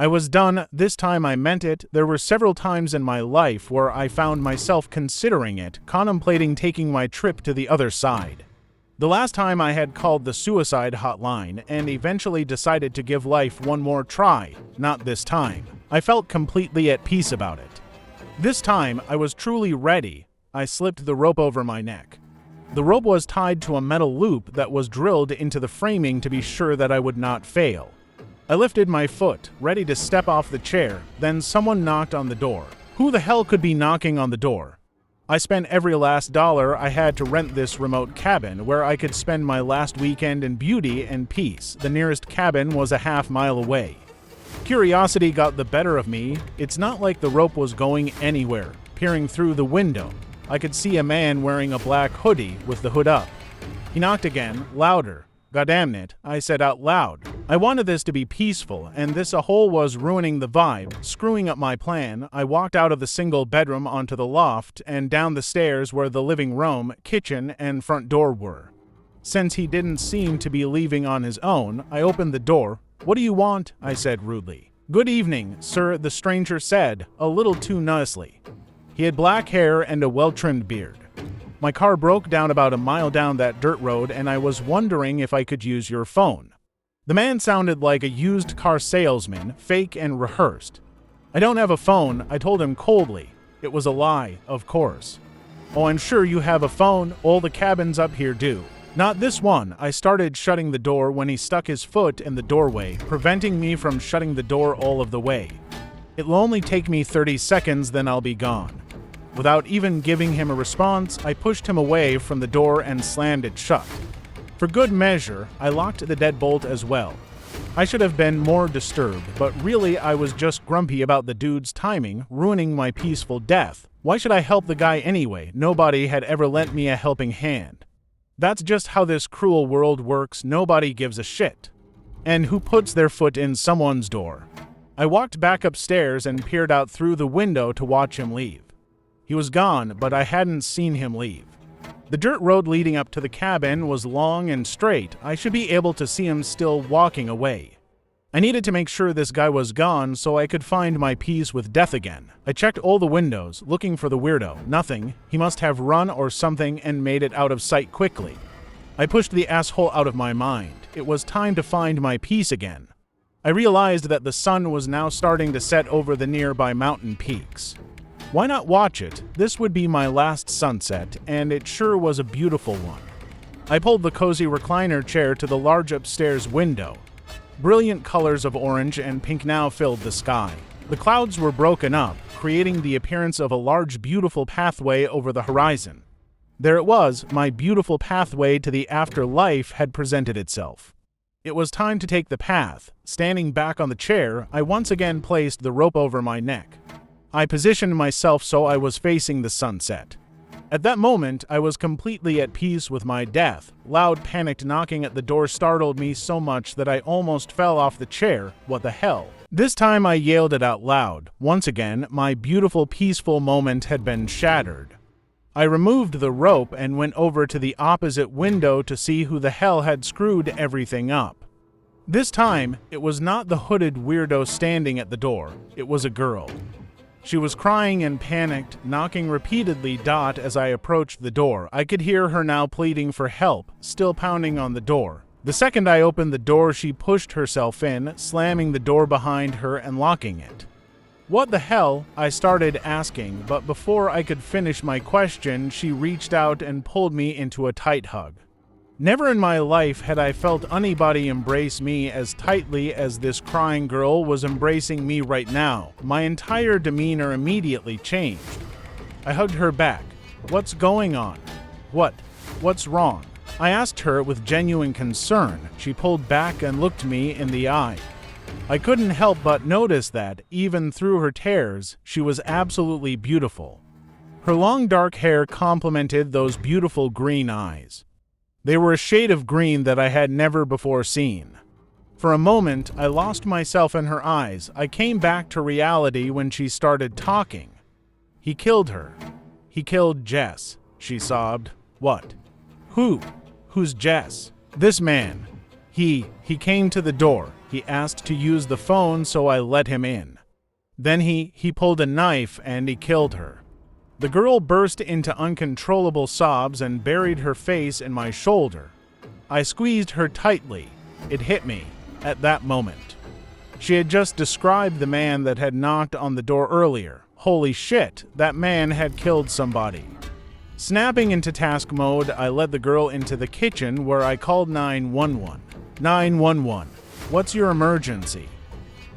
I was done. This time I meant it. There were several times in my life where I found myself considering it, contemplating taking my trip to the other side. The last time I had called the suicide hotline and eventually decided to give life one more try. Not this time. I felt completely at peace about it. This time I was truly ready. I slipped the rope over my neck. The rope was tied to a metal loop that was drilled into the framing to be sure that I would not fail. I lifted my foot, ready to step off the chair, then someone knocked on the door. Who the hell could be knocking on the door? I spent every last dollar I had to rent this remote cabin where I could spend my last weekend in beauty and peace. The nearest cabin was a half-mile away. Curiosity got the better of me. It's not like the rope was going anywhere. Peering through the window, I could see a man wearing a black hoodie with the hood up. He knocked again, louder. "Goddamn it," I said out loud. I wanted this to be peaceful, and this a whole was ruining the vibe, screwing up my plan. I walked out of the single bedroom onto the loft and down the stairs where the living room, kitchen, and front door were. Since he didn't seem to be leaving on his own, I opened the door. "What do you want?" I said rudely. "Good evening, sir," the stranger said, a little too nicely. He had black hair and a well-trimmed beard. "My car broke down about a mile down that dirt road and I was wondering if I could use your phone." The man sounded like a used car salesman, fake and rehearsed. "I don't have a phone," I told him coldly. It was a lie, of course. "Oh, I'm sure you have a phone. All the cabins up here do." "Not this one." I started shutting the door when he stuck his foot in the doorway, preventing me from shutting the door all of the way. "It'll only take me 30 seconds, then I'll be gone." Without even giving him a response, I pushed him away from the door and slammed it shut. For good measure, I locked the deadbolt as well. I should have been more disturbed, but really I was just grumpy about the dude's timing, ruining my peaceful death. Why should I help the guy anyway? Nobody had ever lent me a helping hand. That's just how this cruel world works. Nobody gives a shit. And who puts their foot in someone's door? I walked back upstairs and peered out through the window to watch him leave. He was gone, but I hadn't seen him leave. The dirt road leading up to the cabin was long and straight. I should be able to see him still walking away. I needed to make sure this guy was gone so I could find my peace with death again. I checked all the windows, looking for the weirdo. Nothing. He must have run or something and made it out of sight quickly. I pushed the asshole out of my mind. It was time to find my peace again. I realized that the sun was now starting to set over the nearby mountain peaks. Why not watch it? This would be my last sunset, and it sure was a beautiful one. I pulled the cozy recliner chair to the large upstairs window. Brilliant colors of orange and pink now filled the sky. The clouds were broken up, creating the appearance of a large, beautiful pathway over the horizon. There it was, my beautiful pathway to the afterlife had presented itself. It was time to take the path. Standing back on the chair, I once again placed the rope over my neck. I positioned myself so I was facing the sunset. At that moment, I was completely at peace with my death. Loud, panicked knocking at the door startled me so much that I almost fell off the chair. What the hell? This time I yelled it out loud. Once again, my beautiful, peaceful moment had been shattered. I removed the rope and went over to the opposite window to see who the hell had screwed everything up. This time, it was not the hooded weirdo standing at the door. It was a girl. She was crying and panicked, knocking repeatedly. As I approached the door, I could hear her now pleading for help, still pounding on the door. The second I opened the door, she pushed herself in, slamming the door behind her and locking it. "What the hell?" I started asking, but before I could finish my question, she reached out and pulled me into a tight hug. Never in my life had I felt anybody embrace me as tightly as this crying girl was embracing me right now. My entire demeanor immediately changed. I hugged her back. "What's going on? What's wrong?" I asked her with genuine concern. She pulled back and looked me in the eye. I couldn't help but notice that, even through her tears, she was absolutely beautiful. Her long dark hair complemented those beautiful green eyes. They were a shade of green that I had never before seen. For a moment, I lost myself in her eyes. I came back to reality when she started talking. "He killed her. He killed Jess," she sobbed. "What? Who? Who's Jess?" "This man. He came to the door. He asked to use the phone, so I let him in. Then he pulled a knife and he killed her. The girl burst into uncontrollable sobs and buried her face in my shoulder. I squeezed her tightly. It hit me at that moment. She had just described the man that had knocked on the door earlier. Holy shit, that man had killed somebody. Snapping into task mode, I led the girl into the kitchen where I called 911. 911, what's your emergency?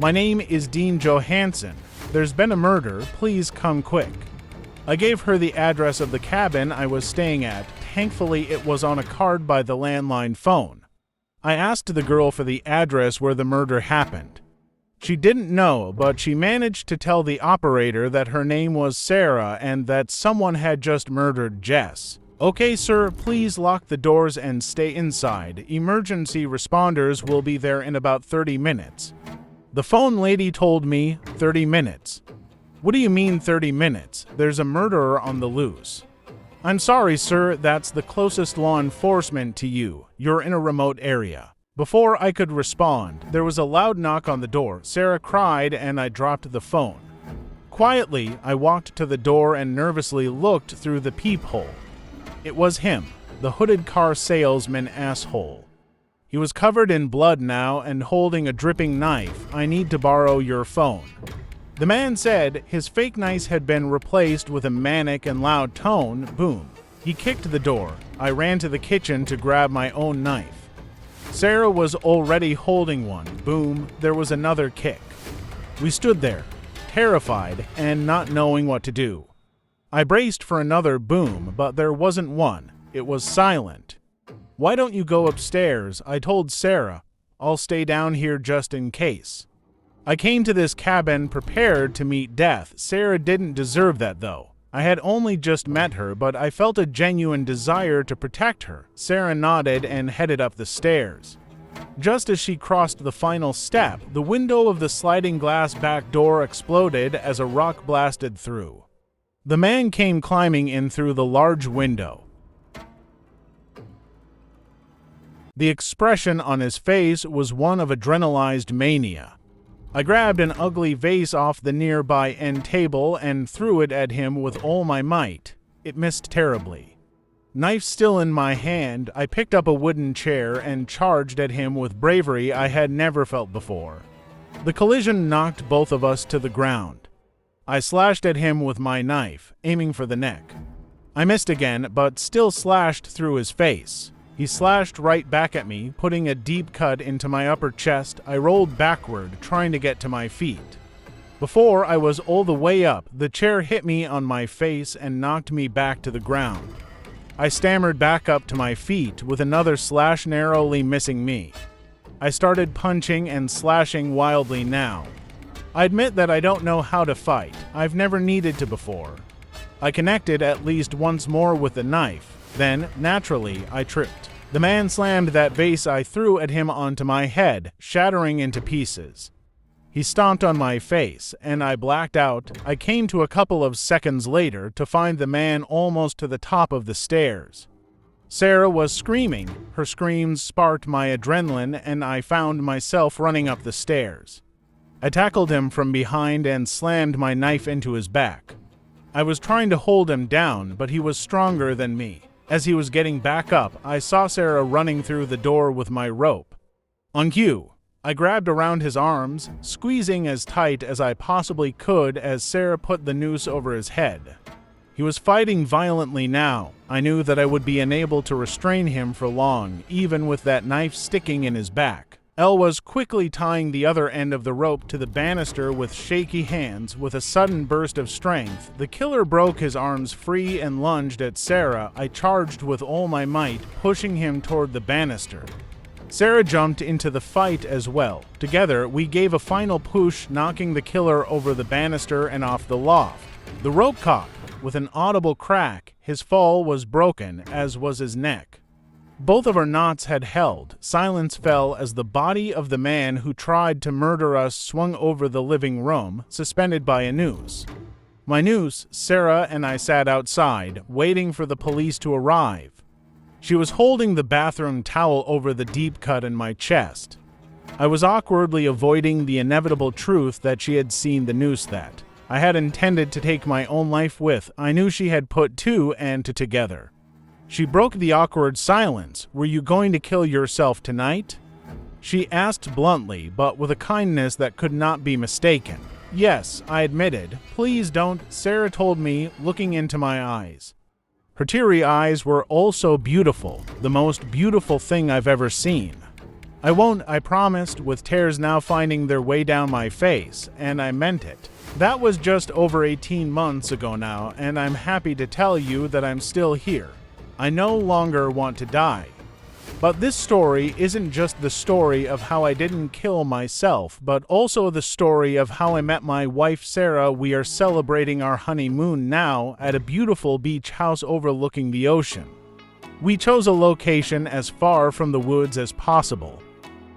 My name is Dean Johansson. There's been a murder. Please come quick. I gave her the address of the cabin I was staying at. Thankfully, it was on a card by the landline phone. I asked the girl for the address where the murder happened. She didn't know, but she managed to tell the operator that her name was Sarah and that someone had just murdered Jess. Okay, sir, please lock the doors and stay inside. Emergency responders will be there in about 30 minutes. The phone lady told me 30 minutes. What do you mean 30 minutes? There's a murderer on the loose. I'm sorry, sir, that's the closest law enforcement to you. You're in a remote area. Before I could respond, there was a loud knock on the door. Sarah cried and I dropped the phone. Quietly, I walked to the door and nervously looked through the peephole. It was him, the hooded car salesman asshole. He was covered in blood now and holding a dripping knife. I need to borrow your phone. The man said his fake knife had been replaced with a manic and loud tone. Boom. He kicked the door. I ran to the kitchen to grab my own knife. Sarah was already holding one. Boom. There was another kick. We stood there, terrified and not knowing what to do. I braced for another boom, but there wasn't one. It was silent. Why don't you go upstairs? I told Sarah. I'll stay down here just in case. I came to this cabin prepared to meet death. Sarah didn't deserve that, though. I had only just met her, but I felt a genuine desire to protect her. Sarah nodded and headed up the stairs. Just as she crossed the final step, the window of the sliding glass back door exploded as a rock blasted through. The man came climbing in through the large window. The expression on his face was one of adrenalized mania. I grabbed an ugly vase off the nearby end table and threw it at him with all my might. It missed terribly. Knife still in my hand, I picked up a wooden chair and charged at him with bravery I had never felt before. The collision knocked both of us to the ground. I slashed at him with my knife, aiming for the neck. I missed again, but still slashed through his face. He slashed right back at me, putting a deep cut into my upper chest. I rolled backward, trying to get to my feet. Before I was all the way up, the chair hit me on my face and knocked me back to the ground. I stammered back up to my feet, with another slash narrowly missing me. I started punching and slashing wildly now. I admit that I don't know how to fight. I've never needed to before. I connected at least once more with the knife. Then, naturally, I tripped. The man slammed that vase I threw at him onto my head, shattering into pieces. He stomped on my face, and I blacked out. I came to a couple of seconds later to find the man almost to the top of the stairs. Sarah was screaming. Her screams sparked my adrenaline, and I found myself running up the stairs. I tackled him from behind and slammed my knife into his back. I was trying to hold him down, but he was stronger than me. As he was getting back up, I saw Sarah running through the door with my rope. On cue, I grabbed around his arms, squeezing as tight as I possibly could as Sarah put the noose over his head. He was fighting violently now. I knew that I would be unable to restrain him for long, even with that knife sticking in his back. Elle was quickly tying the other end of the rope to the banister with shaky hands. With a sudden burst of strength, the killer broke his arms free and lunged at Sarah. I charged with all my might, pushing him toward the banister. Sarah jumped into the fight as well. Together, we gave a final push, knocking the killer over the banister and off the loft. The rope caught. With an audible crack, his fall was broken, as was his neck. Both of our knots had held. Silence fell as the body of the man who tried to murder us swung over the living room, suspended by a noose. My noose, Sarah and I sat outside, waiting for the police to arrive. She was holding the bathroom towel over the deep cut in my chest. I was awkwardly avoiding the inevitable truth that she had seen the noose that I had intended to take my own life with. I knew she had put two and two together. She broke the awkward silence. "Were you going to kill yourself tonight?" She asked bluntly, but with a kindness that could not be mistaken. "Yes," I admitted. "Please don't," Sarah told me, looking into my eyes. Her teary eyes were also beautiful, the most beautiful thing I've ever seen. "I won't," I promised, with tears now finding their way down my face, and I meant it. That was just over 18 months ago now, and I'm happy to tell you that I'm still here. I no longer want to die. But this story isn't just the story of how I didn't kill myself, but also the story of how I met my wife Sarah. We are celebrating our honeymoon now at a beautiful beach house overlooking the ocean. We chose a location as far from the woods as possible.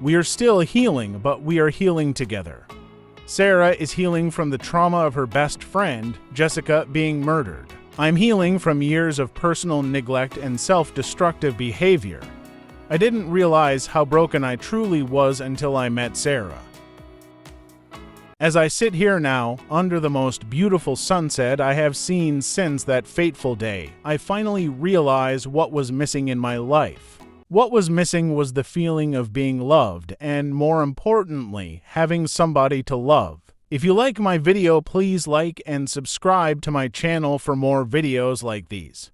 We are still healing, but we are healing together. Sarah is healing from the trauma of her best friend, Jessica, being murdered. I'm healing from years of personal neglect and self-destructive behavior. I didn't realize how broken I truly was until I met Sarah. As I sit here now, under the most beautiful sunset I have seen since that fateful day, I finally realize what was missing in my life. What was missing was the feeling of being loved and, more importantly, having somebody to love. If you like my video, please like and subscribe to my channel for more videos like these.